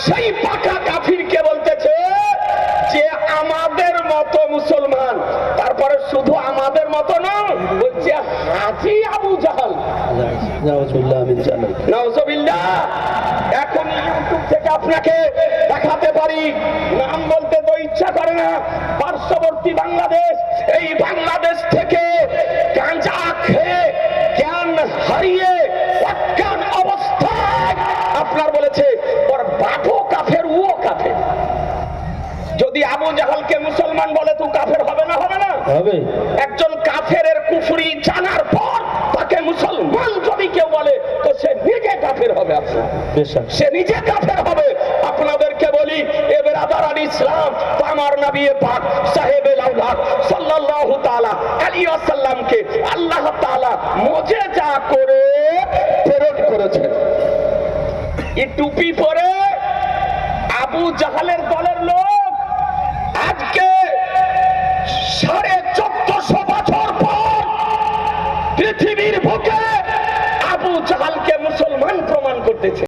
সেই পাকা কাফিরকে বলতেছে যে আমাদের মতো মুসলমান, তারপরে শুধু আমাদের মতো না, বলছে হাজি আবু জাহাল। নাউজুবিল্লাহ। এখন ইউটিউব থেকে আপনাকে দেখাতে পারি, নাম বলতে তো ইচ্ছা করে না, পার্শ্ববর্তী বাংলাদেশ, এই বাংলাদেশ থেকে গাঁজা খেয়ে জ্ঞান হারিয়ে অজ্ঞান অবস্থায় আপনার বলেছে ওর বাপও কাফের, ও কাফের। যদি আবু জাহালকে মুসলমান বলে তো কাফের হবে না? হবে না? হবে। একজন কাফেরের কুফরি জানার পর তাকে মুসলমান যদি কেউ বলে তো সে নিজে কাফের হবে। আপনার সে নিজে কাফের হবে। আপনাদেরকে বলি, এ বেরাদার আল ইসলাম, আমার নবী পাক সাহেবে আওলাদ সাল্লাল্লাহু তাআলা আলাইহি ওয়াসাল্লামকে আল্লাহ তাআলা মুজিজা করে প্রেরণ করেছেন। এই টুপি পরে আবু জাহালের দলের লোক আজকে 1450 বছর পর পৃথিবীর বুকে আবু জাহালকে মুসলমান প্রমাণ করতেছে।